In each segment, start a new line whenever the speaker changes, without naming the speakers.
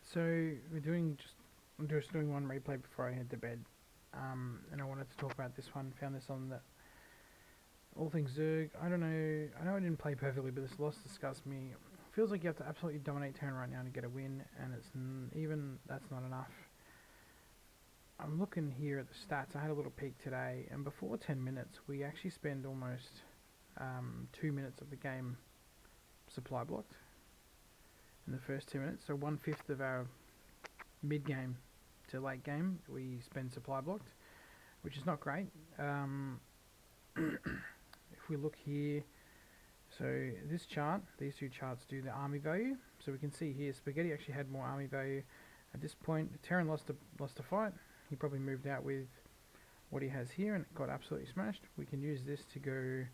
So I'm just doing one replay before I head to bed, and I wanted to talk about this one. Found this on the All Things Zerg. I don't know. I know I didn't play perfectly, but this loss disgusts me. Feels like you have to absolutely dominate turn right now to get a win, and even that's not enough. I'm looking here at the stats. I had a little peek today, and before 10 minutes, we actually spend almost 2 minutes of the game supply blocked in the first 2 minutes. So 1/5 of our mid game to late game we spend supply blocked, which is not great. If we look here, so this chart, these two charts do the army value. So we can see here Spaghetti actually had more army value at this point. Terran lost a fight. He probably moved out with what he has here and got absolutely smashed. We can use this to go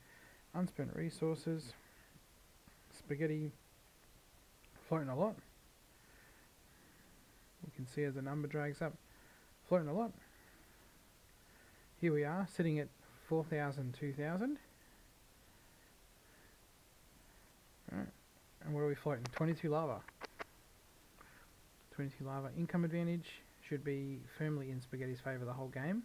unspent resources. Spaghetti floating a lot. We can see as the number drags up, floating a lot. Here we are, sitting at 4,000, 2,000. Right. And what are we floating? 22 lava. 22 lava. Income advantage should be firmly in Spaghetti's favour the whole game.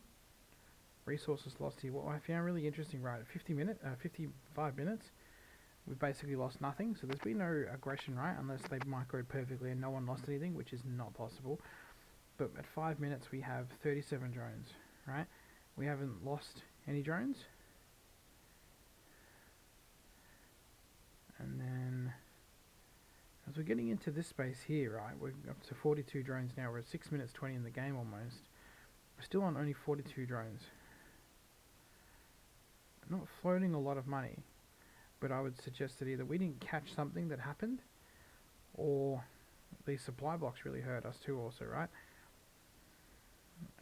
Resources lost here. What I found really interesting, right, at 55 minutes, we've basically lost nothing. So there's been no aggression, right, unless they microed perfectly and no one lost anything, which is not possible. But at 5 minutes we have 37 drones, right? We haven't lost any drones. And then as we're getting into this space here, right, we're up to 42 drones now. We're at 6 minutes 20 in the game almost. We're still on only 42 drones. I'm not floating a lot of money, but I would suggest that either we didn't catch something that happened, or these supply blocks really hurt us too also, right?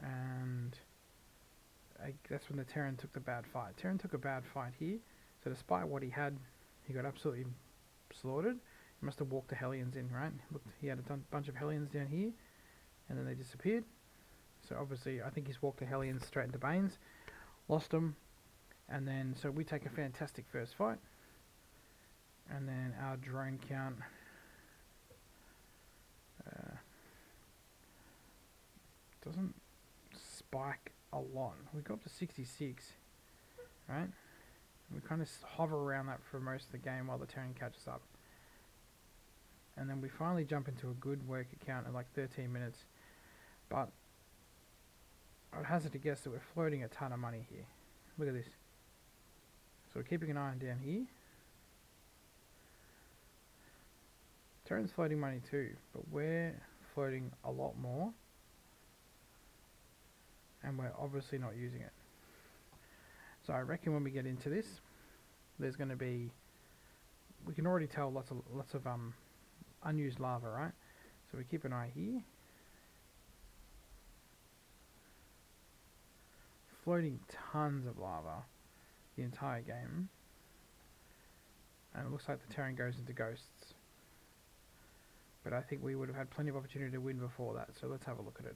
And that's when the Terran took the bad fight. Terran took a bad fight here, so despite what he had, he got absolutely slaughtered. He must have walked the Hellions in, right? Looked, he had a bunch of Hellions down here, and then they disappeared. So obviously, I think he's walked the Hellions straight into Banes, lost them, and then so we take a fantastic first fight, and then our drone count doesn't spike a lot. We go up to 66, right? We kind of hover around that for most of the game while the Terran catches up. And then we finally jump into a good work account at like 13 minutes. But I would hazard to guess that we're floating a ton of money here. Look at this. So we're keeping an eye on down here. Terran's floating money too, but we're floating a lot more. And we're obviously not using it. So I reckon when we get into this, there's going to be, we can already tell lots of unused lava, right? So we keep an eye here. Floating tons of lava the entire game. And it looks like the Terran goes into ghosts. But I think we would have had plenty of opportunity to win before that, so let's have a look at it.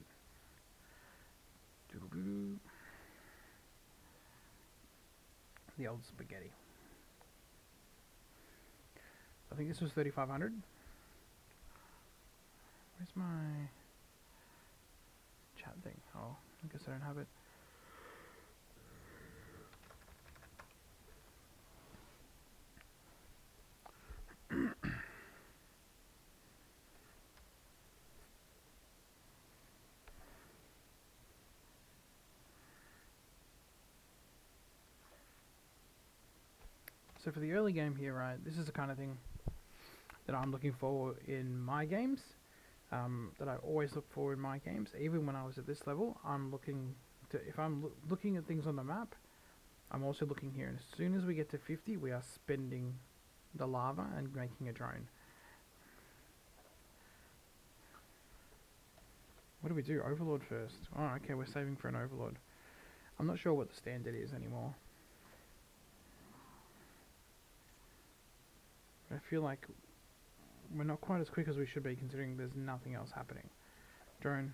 The old Spaghetti. I think this was 3,500. Where's my chat thing? Oh, I guess I don't have it. So for the early game here, right, this is the kind of thing that I'm looking for in my games, that I always look for in my games. Even when I was at this level, I'm looking to, if I'm looking at things on the map, I'm also looking here. And as soon as we get to 50, we are spending the lava and making a drone. What do we do? Overlord first. Oh, okay, we're saving for an Overlord. I'm not sure what the standard is anymore. I feel like we're not quite as quick as we should be, considering there's nothing else happening. Drone.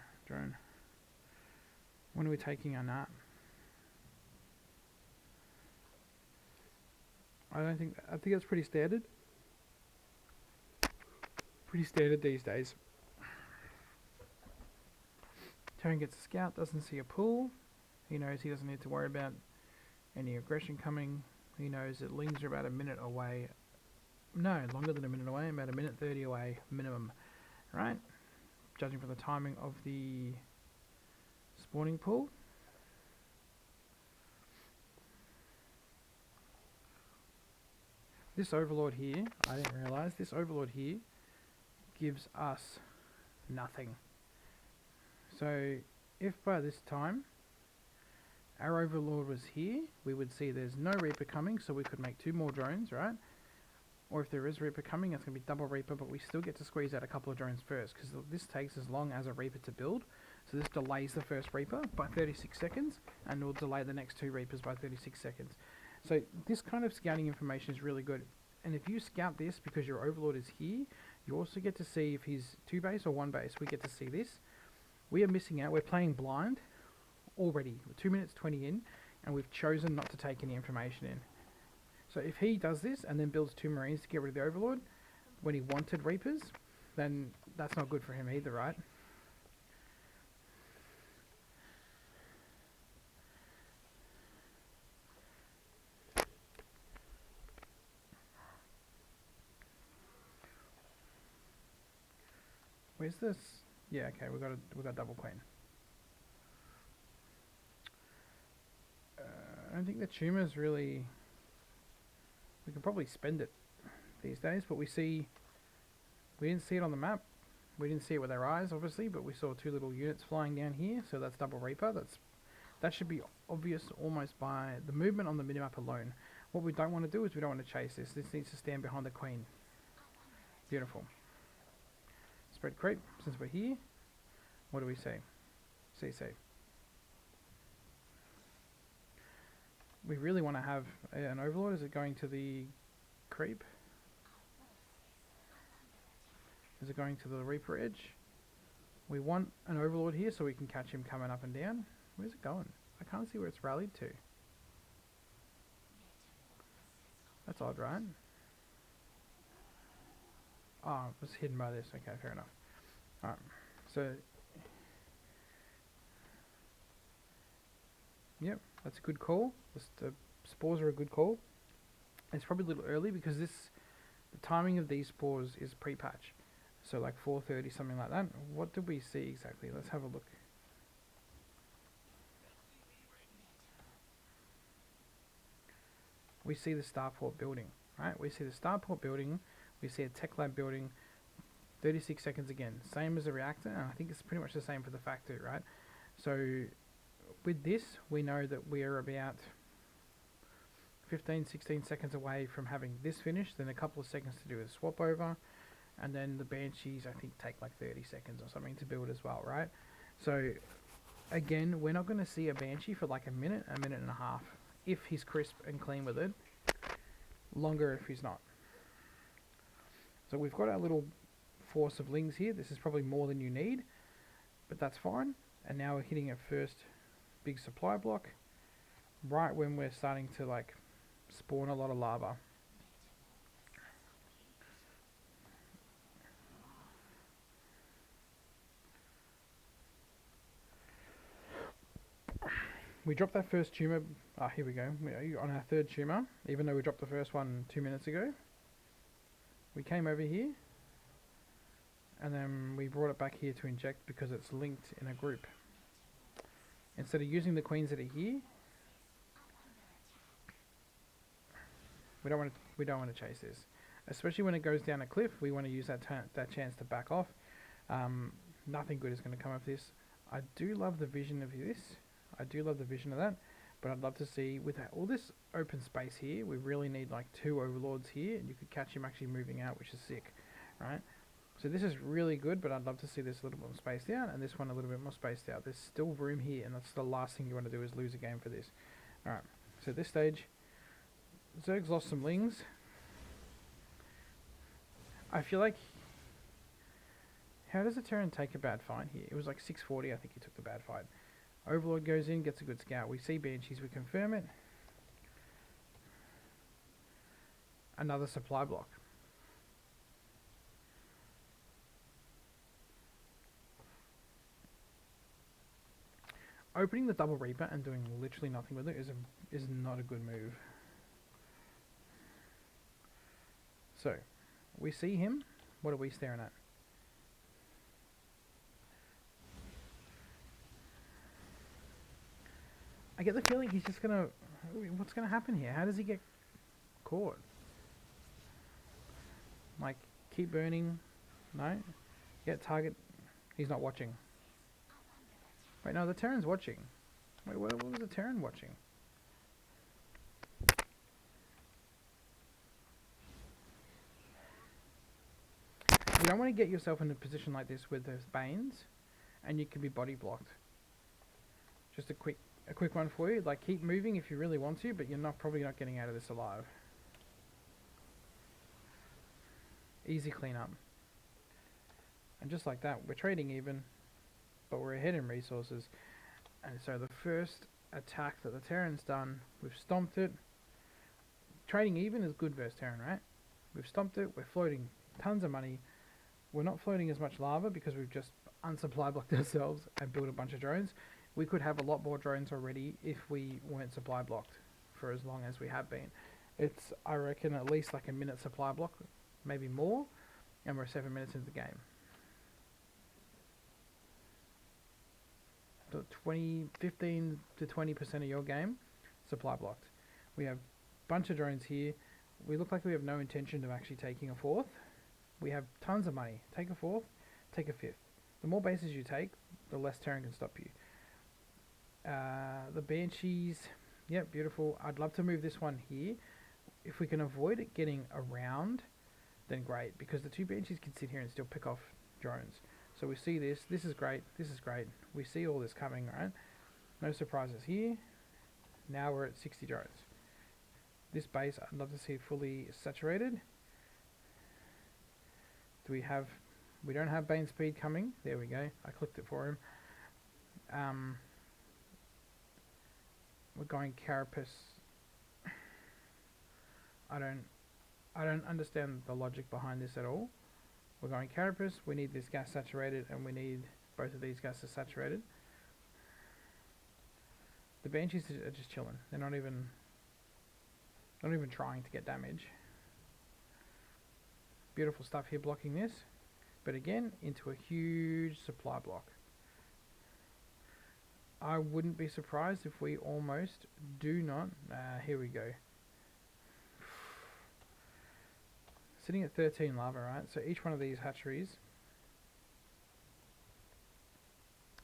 When are we taking our nap? I think that's pretty standard. Pretty standard these days. Terran gets a scout, doesn't see a pool. He knows he doesn't need to worry about any aggression coming. He knows that Lings are about a minute away. No, longer than a minute away, about a minute 30 away minimum. Right? Judging from the timing of the spawning pool. This overlord here, I didn't realise, this overlord here gives us nothing. So if by this time our overlord was here, we would see there's no Reaper coming, so we could make 2 more drones, right? Or if there is Reaper coming, it's going to be double Reaper, but we still get to squeeze out a couple of drones first, because this takes as long as a Reaper to build. So this delays the first Reaper by 36 seconds, and will delay the next 2 Reapers by 36 seconds. So this kind of scouting information is really good. And if you scout this because your overlord is here, you also get to see if he's 2 base or 1 base. We get to see this. We are missing out. We're playing blind already. We're 2 minutes 20 in, and we've chosen not to take any information in. So if he does this and then builds 2 Marines to get rid of the overlord when he wanted Reapers, then that's not good for him either, right? Where's this? Yeah, okay, we got double queen. I don't think the tumor's really. We can probably spend it these days, but we didn't see it on the map. We didn't see it with our eyes, obviously, but we saw 2 little units flying down here, so that's double Reaper. That should be obvious almost by the movement on the minimap alone. What we don't want to do is we don't want to chase this. This needs to stand behind the queen. Beautiful. Spread creep, since we're here. What do we see? CC. We really want to have an overlord. Is it going to the creep? Is it going to the Reaper edge? We want an overlord here so we can catch him coming up and down. Where's it going? I can't see where it's rallied to. That's odd, right? Oh, it was hidden by this. Okay, fair enough. Alright, so yep, that's a good call. The spores are a good call. It's probably a little early because the timing of these spores is pre-patch. So like 4:30, something like that. What did we see exactly? Let's have a look. We see the starport building, right? We see the starport building. We see a tech lab building. 36 seconds again. Same as the reactor, and I think it's pretty much the same for the factory, right? So with this, we know that we are about 15, 16 seconds away from having this finished, then a couple of seconds to do a swap over, and then the Banshees, I think, take like 30 seconds or something to build as well, right? So again, we're not going to see a Banshee for like a minute and a half, if he's crisp and clean with it. Longer if he's not. So we've got our little force of Lings here. This is probably more than you need, but that's fine. And now we're hitting a first big supply block right when we're starting to like spawn a lot of lava. We dropped that first tumor. Here we go. We're on our 3rd tumor, even though we dropped the first one 2 minutes ago. We came over here, and then we brought it back here to inject because it's linked in a group. Instead of using the queens that are here, we don't want to chase this, especially when it goes down a cliff. We want to use that chance to back off. Nothing good is going to come of this. I do love the vision of this. I do love the vision of that, but I'd love to see with all this open space here. We really need like 2 overlords here, and you could catch him actually moving out, which is sick, right? So this is really good, but I'd love to see this a little bit more spaced out, and this one a little bit more spaced out. There's still room here, and that's the last thing you want to do is lose a game for this. Alright, so at this stage, Zerg's lost some Lings. I feel like... How does a Terran take a bad fight here? It was like 640, I think he took the bad fight. Overlord goes in, gets a good scout. We see Banshees, we confirm it. Another supply block. Opening the double Reaper and doing literally nothing with it is not a good move. So, we see him. What are we staring at? I get the feeling he's just gonna... What's gonna happen here? How does he get caught? Like, keep burning. No? Get target. He's not watching. Wait, no, the Terran's watching. Wait, what was the Terran watching? You don't want to get yourself in a position like this with those Banes, and you can be body blocked. Just a quick one for you. Like, keep moving if you really want to, but you're probably not getting out of this alive. Easy cleanup. And just like that, we're trading even, but we're ahead in resources. And so the first attack that the Terran's done, we've stomped it. Trading even is good versus Terran, right? We've stomped it, we're floating tons of money. We're not floating as much lava because we've just unsupply blocked ourselves and built a bunch of drones. We could have a lot more drones already if we weren't supply blocked for as long as we have been. It's, I reckon, at least like a minute supply block, maybe more, and we're 7 minutes into the game. So 15 to 20% of your game, supply blocked. We have a bunch of drones here. We look like we have no intention of actually taking a fourth. We have tons of money. Take a fourth, take a fifth. The more bases you take, the less Terran can stop you. The Banshees, yep, beautiful. I'd love to move this one here. If we can avoid it getting around, then great, because the two Banshees can sit here and still pick off drones. So we see this. This is great. This is great. We see all this coming, right? No surprises here. Now we're at 60 drones. This base, I'd love to see fully saturated. Do we have... We don't have Bane speed coming. There we go. I clicked it for him. We're going Carapace. I don't understand the logic behind this at all. We're going Carapace. We need this gas saturated, and we need both of these gases saturated. The Banshees are just chilling. They're not even trying to get damage. Beautiful stuff here blocking this. But again, into a huge supply block. I wouldn't be surprised if we almost do not... here we go. Sitting at 13 lava, right? So each one of these hatcheries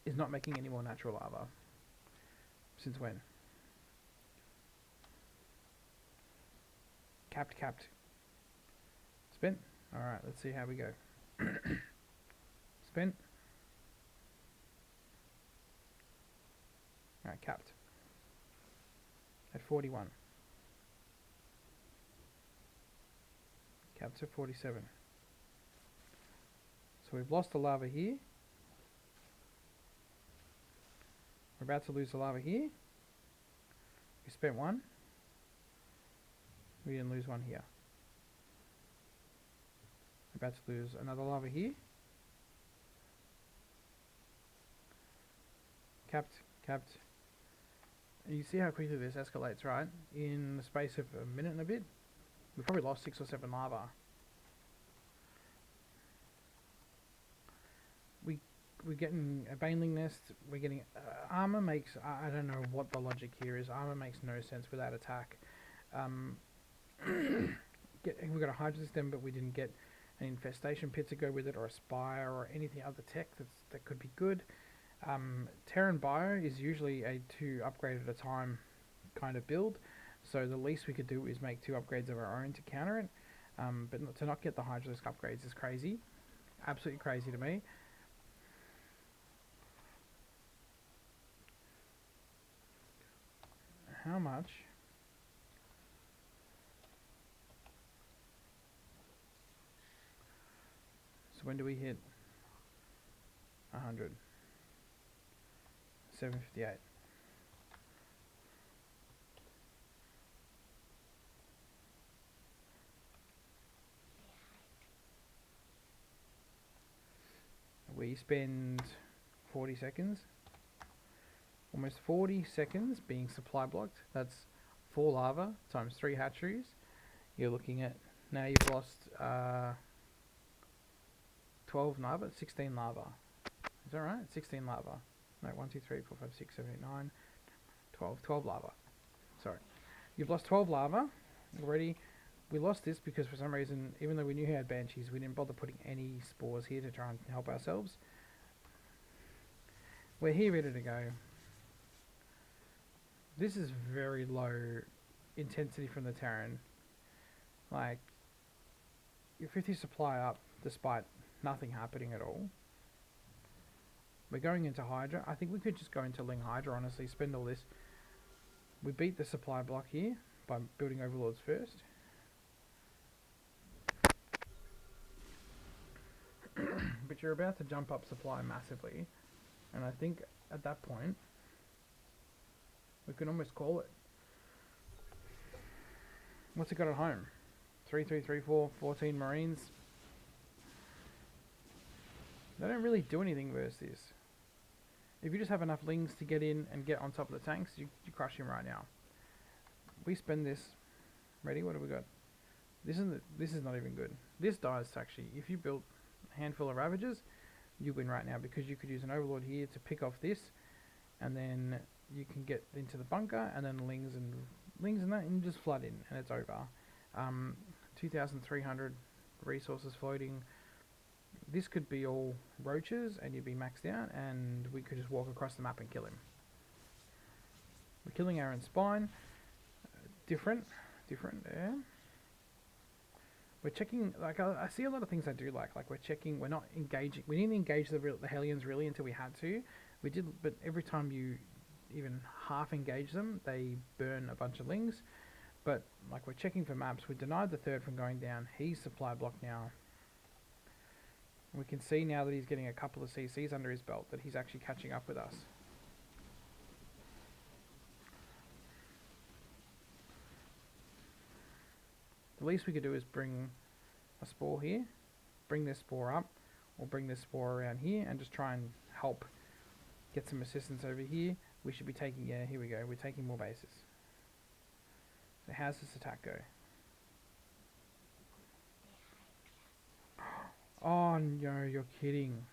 is not making any more natural lava. Since when? Capped. Spent. Alright, let's see how we go. Spent. Alright, capped. At 41. Capped at 47. So we've lost the lava here. We're about to lose the lava here. We spent one. We didn't lose one here. We're about to lose another lava here. Capped. And you see how quickly this escalates, right? In the space of a minute and a bit, we've probably lost 6 or 7 lava. We're getting a Baneling nest. We're getting armor makes. I don't know what the logic here is. Armor makes no sense without attack. We got a Hydra system, but we didn't get an infestation pit to go with it, or a spire, or anything other tech that could be good. Terran Bio is usually a 2 upgrade at a time kind of build, so the least we could do is make 2 upgrades of our own to counter it. But to not get the Hydralisk upgrades is crazy. Absolutely crazy to me. How much? So when do we hit 100? 758. We spend 40 seconds. almost 40 seconds being supply blocked. That's 4 lava times 3 hatcheries. You're looking at, now you've lost 12 lava, 16 lava. Is that right? 16 lava. No, 1, 2, 3, 4, 5, 6, 7, 8, 9, 12. 12 lava. Sorry. You've lost 12 lava already. We lost this because for some reason, even though we knew he had banshees, we didn't bother putting any spores here to try and help ourselves. We're here ready to go. This is very low intensity from the Terran. Like, your 50 supply up despite nothing happening at all. We're going into Hydra. I think we could just go into Ling Hydra, honestly, spend all this. We beat the supply block here by building Overlords first. But you're about to jump up supply massively. And I think at that point, we can almost call it. What's it got at home? 3, 3, 3, 4, 14 Marines. They don't really do anything versus this. If you just have enough lings to get in and get on top of the tanks, you crush him right now. We spend this. Ready? What have we got? This is not even good. This dies actually. If you built a handful of Ravagers, you win right now because you could use an Overlord here to pick off this, and then you can get into the bunker, and then lings and that, and just flood in, and it's over. 2,300 resources floating. This could be all roaches, and you'd be maxed out, and we could just walk across the map and kill him. We're killing our own spine. Different, yeah. We're checking, like, I see a lot of things I do like we're checking, we're not engaging, we didn't engage the Hellions really until we had to. We did, but every time you even half engage them, they burn a bunch of lings. But, like, we're checking for maps. We denied the third from going down. He's supply blocked now. We can see now that he's getting a couple of CCs under his belt, that he's actually catching up with us. The least we could do is bring a spore here, bring this spore up, or bring this spore around here, and just try and help get some assistance over here. We should be taking, yeah, here we go, we're taking more bases. So how's this attack go? Oh no, you're kidding.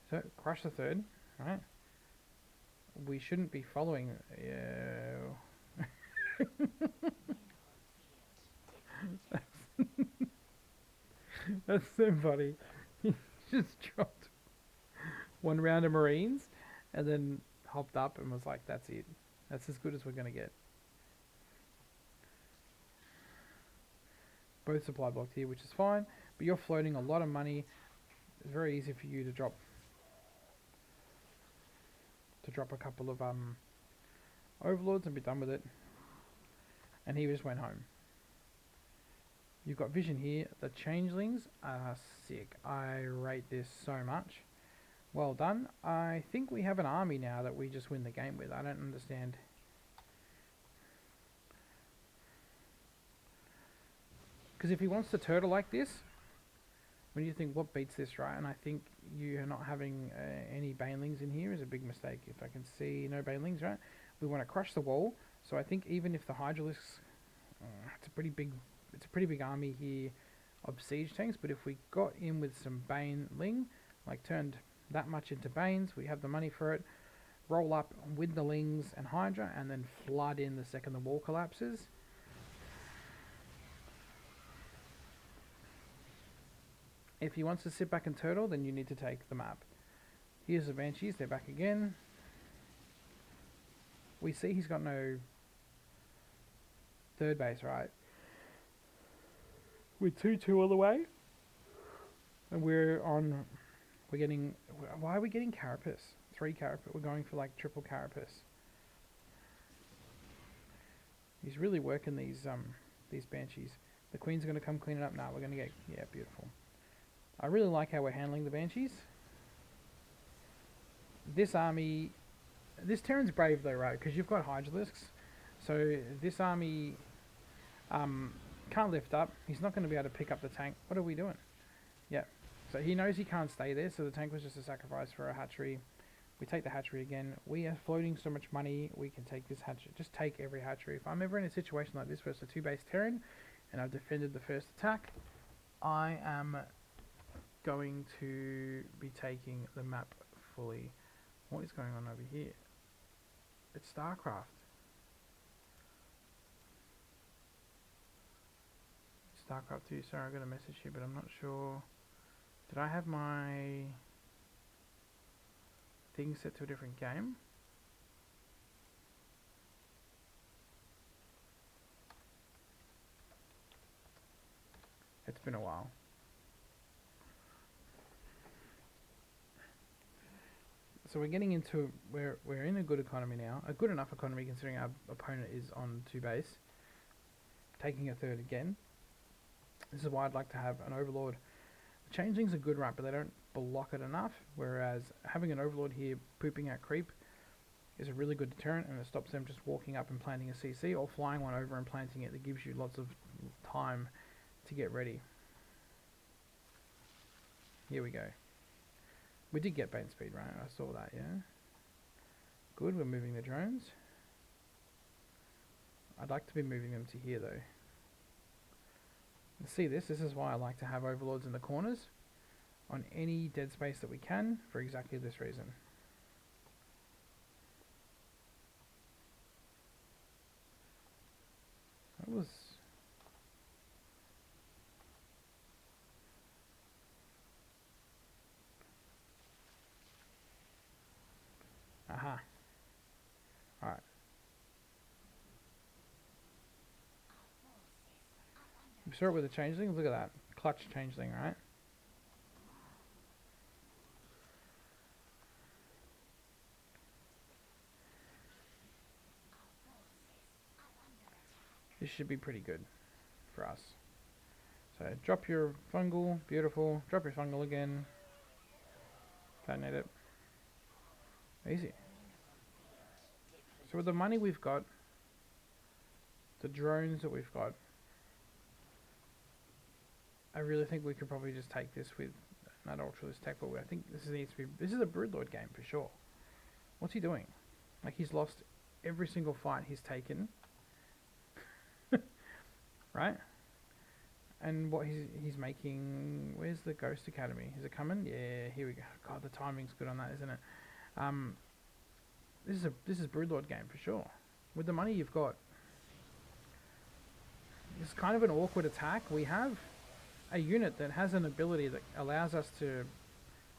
So, crush the third, right? We shouldn't be following, That's so funny. He just dropped one round of Marines and then hopped up and was like, that's it. That's as good as we're going to get. Both supply blocked here, which is fine, but you're floating a lot of money. It's very easy for you to drop a couple of Overlords and be done with it. And he just went home. You've got vision here. The changelings are sick. I rate this so much. Well done. I think we have an army now that we just win the game with. I don't understand. Because if he wants to turtle like this, when you think what beats this, right? And I think you are not having any banelings in here is a big mistake. If I can see no banelings, right? We want to crush the wall. So I think even if the Hydralisks, it's a pretty big army here of siege tanks. But if we got in with some baneling, like turned that much into banes, we have the money for it. Roll up with the lings and Hydra, and then flood in the second the wall collapses. If he wants to sit back and turtle, then you need to take the map. Here's the Banshees, they're back again. We see he's got no third base, right? We're 2-2 all the way. And we're getting, why are we getting Carapace? 3 Carapace, we're going for like triple Carapace. He's really working these Banshees. The Queen's going to come clean it up now. We're going to get, yeah, beautiful. I really like how we're handling the Banshees. This army, this Terran's brave though, right? Because you've got Hydralisks. So this army can't lift up. He's not going to be able to pick up the tank. What are we doing? Yeah. So he knows he can't stay there, so the tank was just a sacrifice for a hatchery. We take the hatchery again. We are floating so much money, we can take this hatchery. Just take every hatchery. If I'm ever in a situation like this versus a 2-base Terran, and I've defended the first attack, I am going to be taking the map fully. What is going on over here? It's StarCraft. StarCraft 2, sorry, I got a message here, but I'm not sure. Did I have my thing set to a different game? It's been a while. So we're getting into, we're in a good economy now. A good enough economy considering our opponent is on 2 base. Taking a third again. This is why I'd like to have an Overlord. The changelings are good, right, but they don't block it enough. Whereas having an Overlord here pooping out creep is a really good deterrent, and it stops them just walking up and planting a CC or flying one over and planting it. That gives you lots of time to get ready. Here we go. We did get bait speed, right? I saw that, yeah. Good, we're moving the drones. I'd like to be moving them to here though. See this is why I like to have overlords in the corners on any dead space that we can for exactly this reason. That was... Aha. Alright. We saw it with the changeling. Look at that. Clutch changeling, right? This should be pretty good for us. So drop your fungal, beautiful. Drop your fungal again. Detonate it. Easy. So with the money we've got, the drones that we've got, I really think we could probably just take this with not Ultralist tech, but I think this needs to be. This is a Broodlord game for sure. What's he doing? Like, he's lost every single fight he's taken, right? And what he's making. Where's the Ghost Academy? Is it coming? Yeah, here we go. God, the timing's good on that, isn't it? This is Broodlord game for sure. With the money you've got, it's kind of an awkward attack. We have a unit that has an ability that allows us to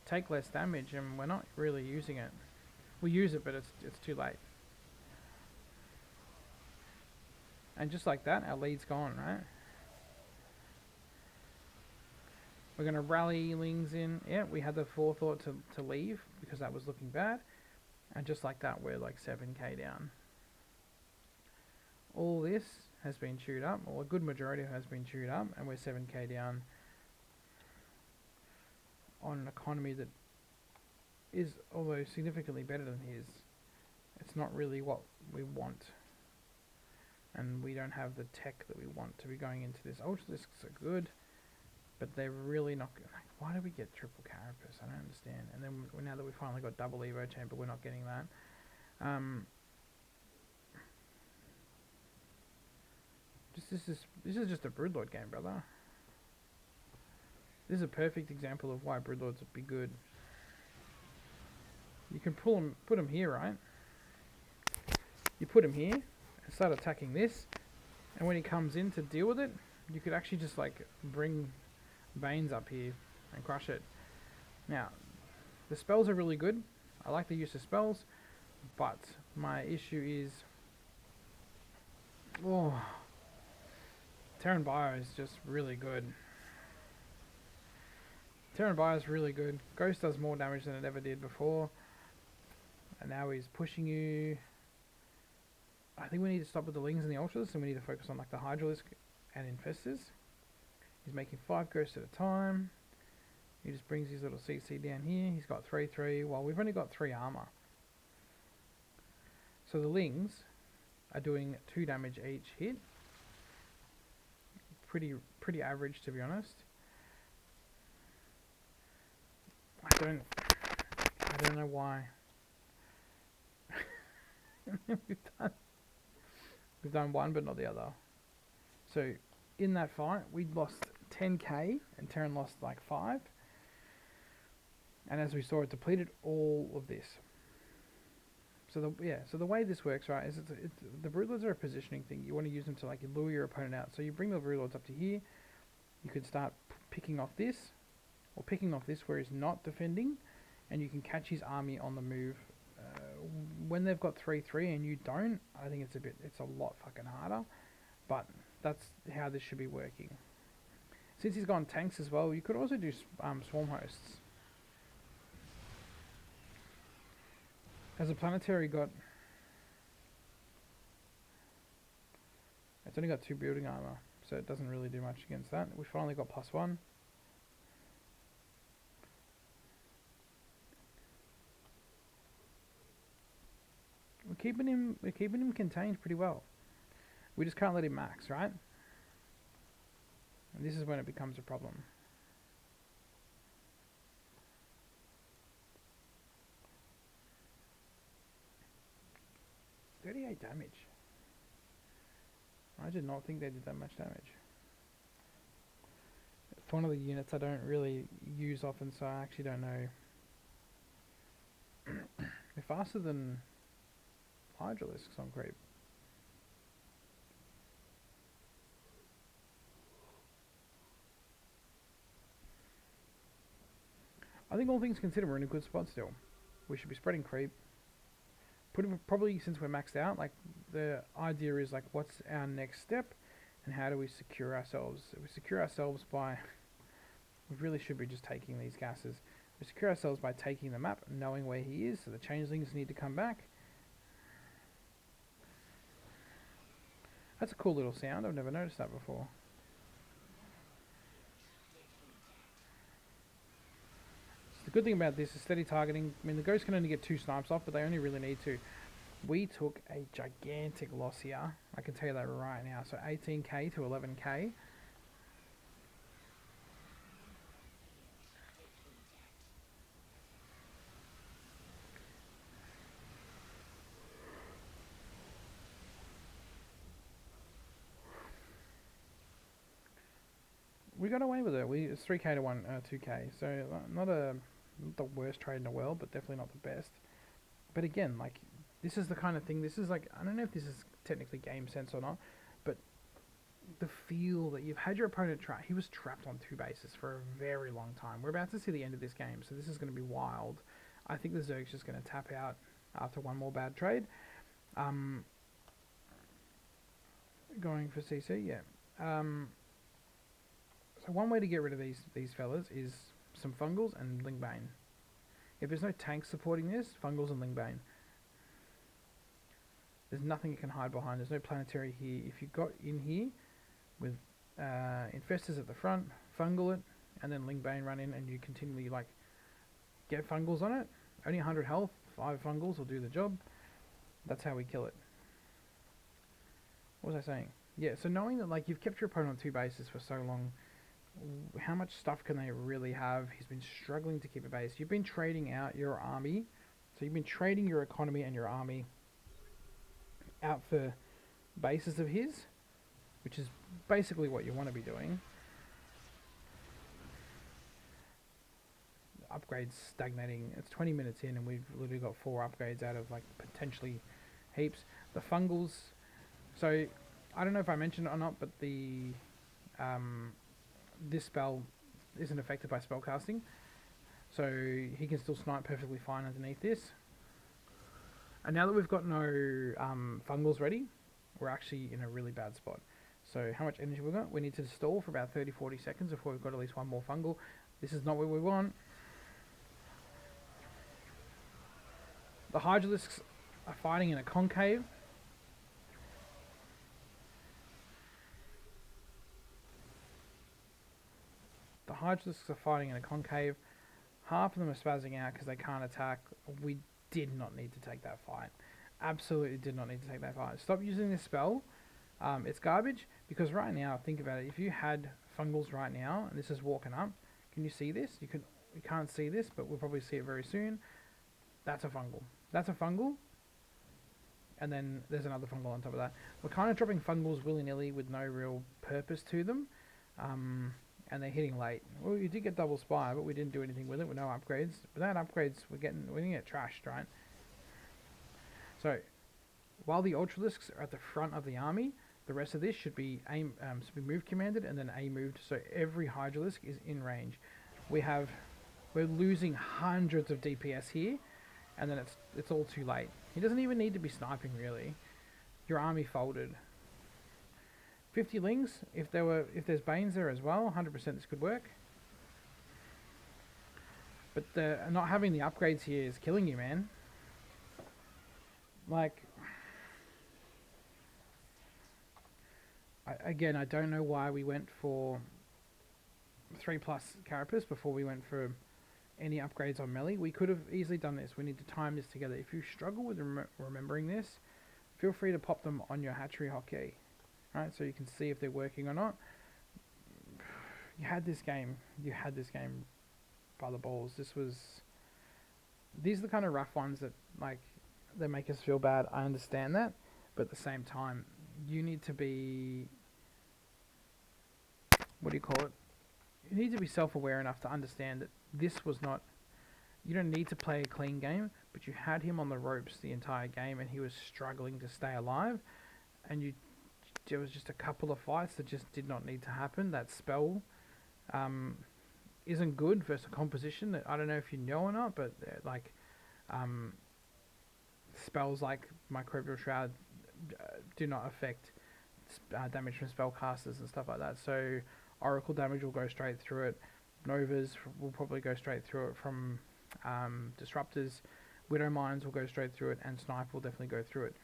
take less damage, and we're not really using it. We use it, but it's too late. And just like that, our lead's gone, right? We're going to rally Lings in. Yeah, we had the forethought to leave because that was looking bad. And just like that, we're like 7k down. All this has been chewed up, or a good majority has been chewed up, and we're 7k down on an economy that is, although significantly better than his, it's not really what we want. And we don't have the tech that we want to be going into this. Ultralisks are good, but they're really not good. Like, why do we get triple carapace? I don't understand. And then now that we finally got double Evo chamber, we're not getting that. This is just a Broodlord game, brother. This is a perfect example of why Broodlords would be good. You can put them here, right? You put him here and start attacking this, and when he comes in to deal with it, you could actually just like bring Banes up here and crush it. Now, the spells are really good. I like the use of spells, but my issue is, oh, Terran Bio is just really good. Terran Bio is really good. Ghost does more damage than it ever did before, and now he's pushing you. I think we need to stop with the Lings and the Ultras, and we need to focus on like the Hydralisk and Infestors. He's making 5 ghosts at a time. He just brings his little CC down here. He's got 3/3, while we've only got 3 armor. So the Lings are doing 2 damage each hit. Pretty average, to be honest. I don't know why. We've done one but not the other. So in that fight we lost 10k and Terran lost like 5. And as we saw, it depleted all of this. So the way this works, right, is the Broodlords are a positioning thing. You want to use them to like lure your opponent out. So you bring the Broodlords up to here. You could start picking off this, or picking off this where he's not defending, and you can catch his army on the move. When they've got 3/3 and you don't, I think it's a lot fucking harder. But that's how this should be working. Since he's gone tanks as well, you could also do swarm hosts. As a planetary got... It's only got 2 building armor, so it doesn't really do much against that. We finally got +1. We're keeping him contained pretty well. We just can't let him max, right? And this is when it becomes a problem. 38 damage. I did not think they did that much damage. It's one of the units I don't really use often, so I actually don't know. They're faster than Hydralisks on creep. I think all things considered, we're in a good spot still. We should be spreading creep. Probably since we're maxed out, like the idea is like, what's our next step, and how do we secure ourselves? We secure ourselves by, we really should be just taking these gases. We secure ourselves by taking the map, knowing where he is, so the changelings need to come back. That's a cool little sound, I've never noticed that before. The good thing about this is steady targeting. I mean, the ghost can only get 2 snipes off, but they only really need 2. We took a gigantic loss here. I can tell you that right now. So 18k to 11k. We got away with it. It's 3k to 2k. So not the worst trade in the world, but definitely not the best. But again, like, this is the kind of thing, this is like, I don't know if this is technically game sense or not, but the feel that you've had your opponent he was trapped on 2 bases for a very long time. We're about to see the end of this game, so this is going to be wild. I think the Zerg's just going to tap out after one more bad trade. Going for CC, yeah. So one way to get rid of these fellas is some Fungals and Lingbane. If there's no tanks supporting this, Fungals and Lingbane. There's nothing you can hide behind. There's no planetary here. If you got in here with Infestors at the front, Fungal it, and then Lingbane run in, and you continually like get Fungals on it. Only 100 health, 5 Fungals will do the job. That's how we kill it. What was I saying? Yeah, so knowing that like you've kept your opponent on 2 bases for so long, how much stuff can they really have? He's been struggling to keep a base. You've been trading out your army, so you've been trading your economy and your army out for bases of his, which is basically what you want to be doing. Upgrades stagnating. It's 20 minutes in and we've literally got 4 upgrades out of like potentially heaps. The Fungals, so I don't know if I mentioned it or not, but the this spell isn't affected by spellcasting, so he can still snipe perfectly fine underneath this. And now that we've got no Fungals ready, we're actually in a really bad spot. So how much energy we got? We need to stall for about 30-40 seconds before we've got at least one more Fungal. This is not what we want. The Hydralisks are fighting in a concave. The Hydralisks are fighting in a concave. Half of them are spazzing out because they can't attack. We did not need to take that fight. Absolutely did not need to take that fight. Stop using this spell. It's garbage, because right now, think about it. If you had Fungals right now, and this is walking up, can you see this? You can we can't see this, but we'll probably see it very soon. That's a fungal. That's a fungal. And then there's another fungal on top of that. We're kind of dropping fungals willy-nilly with no real purpose to them. And they're hitting late. Well, you did get double spire, but we didn't do anything with it with no upgrades. Without upgrades, we're gonna get trashed, right? So, while the Ultralisks are at the front of the army, the rest of this should be move commanded and then A moved. So every Hydralisk is in range. We're losing hundreds of DPS here, and then it's all too late. He doesn't even need to be sniping really. Your army folded. 50 lings. If there's Banes there as well, 100% this could work. But not having the upgrades here is killing you, man. Like, again, I don't know why we went for 3+ Carapace before we went for any upgrades on melee. We could have easily done this. We need to time this together. If you struggle with remembering this, feel free to pop them on your hatchery hotkey, right? So you can see if they're working or not. You had this game by the balls. These are the kind of rough ones that, like, they make us feel bad. I understand that, but at the same time, you need to be, what do you call it? You need to be self-aware enough to understand that this was not, you don't need to play a clean game, but you had him on the ropes the entire game and he was struggling to stay alive, and there was just a couple of fights that just did not need to happen. That spell isn't good versus a composition that I don't know if you know or not, but like spells like Microbial Shroud do not affect damage from spellcasters and stuff like that. So Oracle damage will go straight through it. Novas will probably go straight through it from Disruptors. Widow Mines will go straight through it, and Snipe will definitely go through it.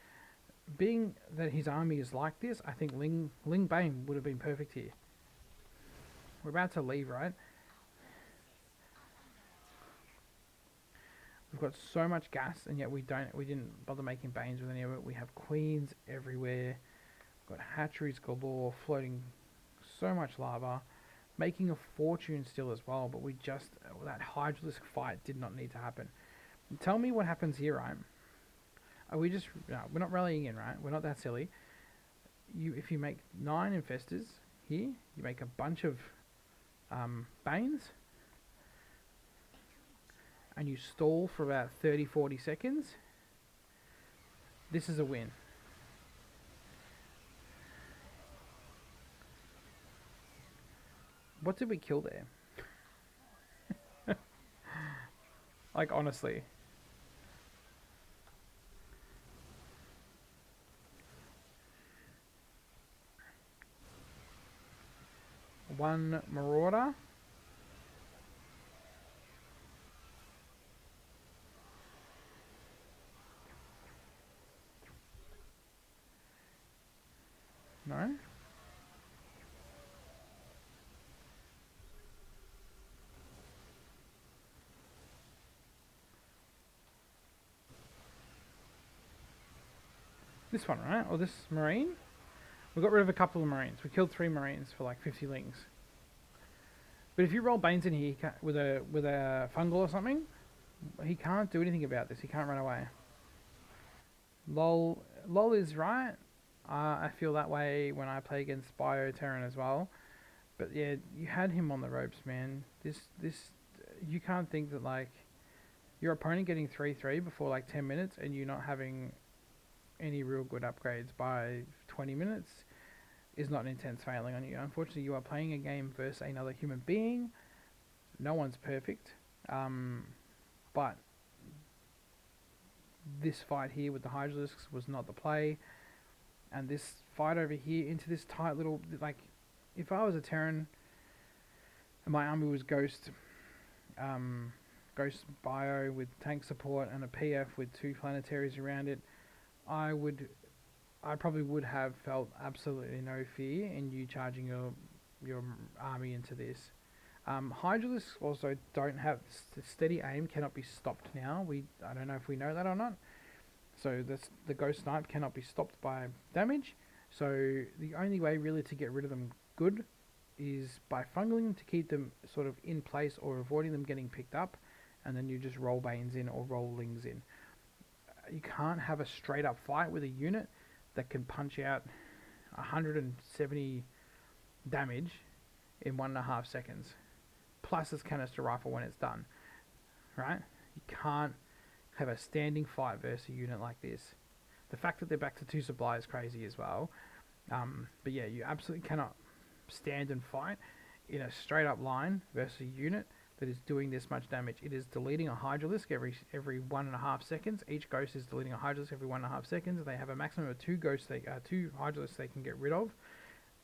Being that his army is like this, I think Ling Bane would have been perfect here. We're about to leave, right? We've got so much gas, and yet we didn't bother making Banes with any of it. We have Queens everywhere. We've got hatcheries galore, floating so much lava, making a fortune still as well, but that Hydralisk fight did not need to happen. Tell me what happens here, right? Are we just, no, we're not rallying in, right? We're not that silly. If you make 9 Infestors here, you make a bunch of Banes, and you stall for about 30-40 seconds, this is a win. What did we kill there? Like, honestly. One Marauder. No? This one, right? Or this Marine? We got rid of a couple of Marines. We killed 3 Marines for like 50 lings. But if you roll Banes in here with a fungal or something, he can't do anything about this. He can't run away. Lol is right. I feel that way when I play against Bio Terran as well. But yeah, you had him on the ropes, man. This you can't think that, like, your opponent getting 3-3 before like 10 minutes and you not having any real good upgrades by 20 minutes is not an intense failing on you. Unfortunately, you are playing a game versus another human being. No one's perfect. But this fight here with the Hydralisks was not the play. And this fight over here into this tight little, like, if I was a Terran and my army was Ghost Bio with tank support and a PF with 2 planetaries around it, I probably would have felt absolutely no fear in you charging your army into this. Hydralisks also don't have steady aim, cannot be stopped now. I don't know if we know that or not. So the Ghost Snipe cannot be stopped by damage. So the only way really to get rid of them good is by fungling to keep them sort of in place or avoiding them getting picked up, and then you just roll Banes in or roll Lings in. You can't have a straight up fight with a unit that can punch out 170 damage in 1.5 seconds, plus its canister rifle when it's done, right? You can't have a standing fight versus a unit like this. The fact that they're back to 2 supply is crazy as well. But yeah, you absolutely cannot stand and fight in a straight up line versus a unit that is doing this much damage. It is deleting a Hydralisk every 1.5 seconds. Each ghost is deleting a Hydralisk every 1.5 seconds. They have a maximum of 2 Hydralisks they can get rid of,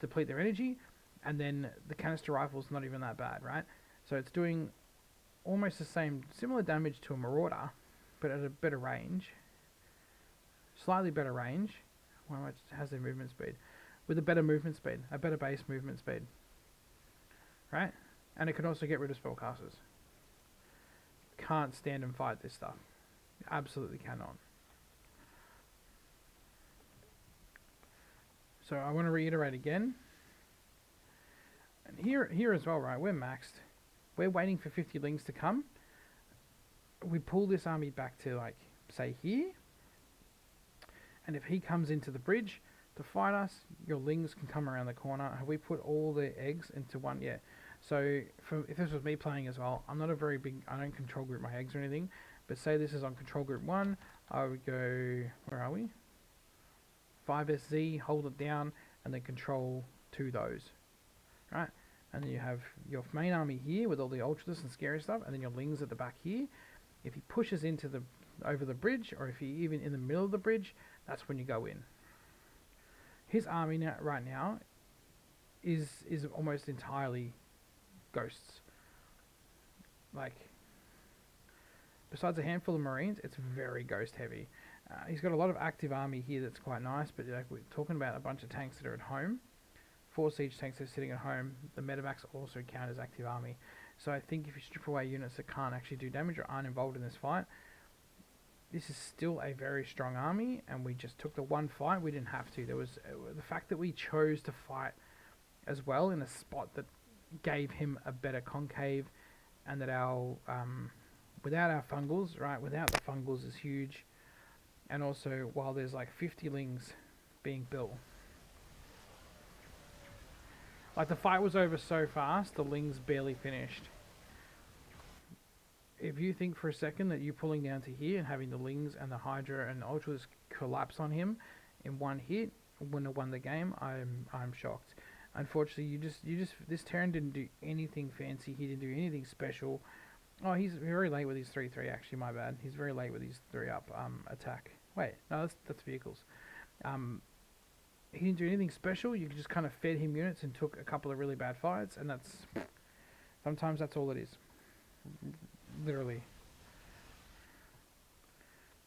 deplete their energy, and then the canister rifle is not even that bad, right? So it's doing almost the similar damage to a Marauder, but at a better range, slightly better range. How much has their movement speed? With a better movement speed, a better base movement speed, right? And it can also get rid of spellcasters. Can't stand and fight this stuff. Absolutely cannot. So I want to reiterate again. And here as well, right? We're maxed. We're waiting for 50 Lings to come. We pull this army back to, like, say here. And if he comes into the bridge to fight us, your Lings can come around the corner. Have we put all the eggs into one? Yeah. So if this was me playing as well, I'm not a very big, I don't control group my eggs or anything, but say this is on control group 1, I would go, where are we? 5SZ, hold it down, and then control 2 those, right? And then you have your main army here with all the ultras and scary stuff, and then your Lings at the back here. If he pushes into over the bridge, or if he even in the middle of the bridge, that's when you go in. His army right now is almost entirely ghosts. Like, besides a handful of Marines, it's very ghost heavy. He's got a lot of active army here that's quite nice, but like we're talking about a bunch of tanks that are at home. 4 siege tanks that are sitting at home. The Medivacs also count as active army. So I think if you strip away units that can't actually do damage or aren't involved in this fight, this is still a very strong army, and we just took the one fight. We didn't have to. There was the fact that we chose to fight as well in a spot that gave him a better concave, and that our without our fungals, right, without the fungals is huge. And also, while there's like 50 Lings being built, like the fight was over so fast, the Lings barely finished. If you think for a second that you pulling down to here and having the Lings and the Hydra and the Ultras collapse on him in one hit when it won the game, I'm shocked. Unfortunately, you just this Terran didn't do anything fancy. He didn't do anything special. Oh, he's very late with his 3/3. Actually, my bad. He's very late with his 3-up attack. Wait, no, that's vehicles. He didn't do anything special. You just kind of fed him units and took a couple of really bad fights, and sometimes that's all it is. Literally.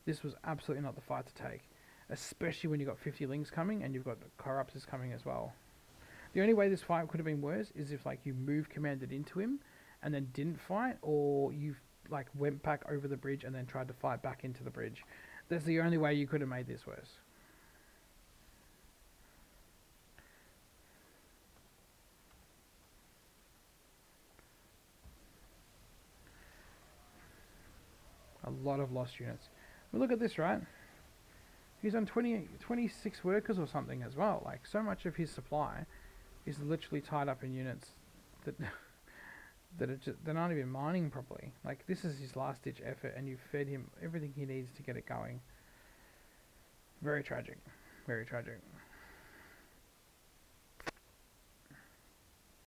This was absolutely not the fight to take, especially when you've got 50 Lings coming and you've got Corruptors coming as well. The only way this fight could have been worse is if like you move commanded into him and then didn't fight, or you like went back over the bridge and then tried to fight back into the bridge. That's the only way you could have made this worse. A lot of lost units. But look at this, right? He's on 26 workers or something as well. Like, so much of his supply is literally tied up in units that they're not even mining properly. Like, this is his last ditch effort, and you fed him everything he needs to get it going. Very tragic. Very tragic.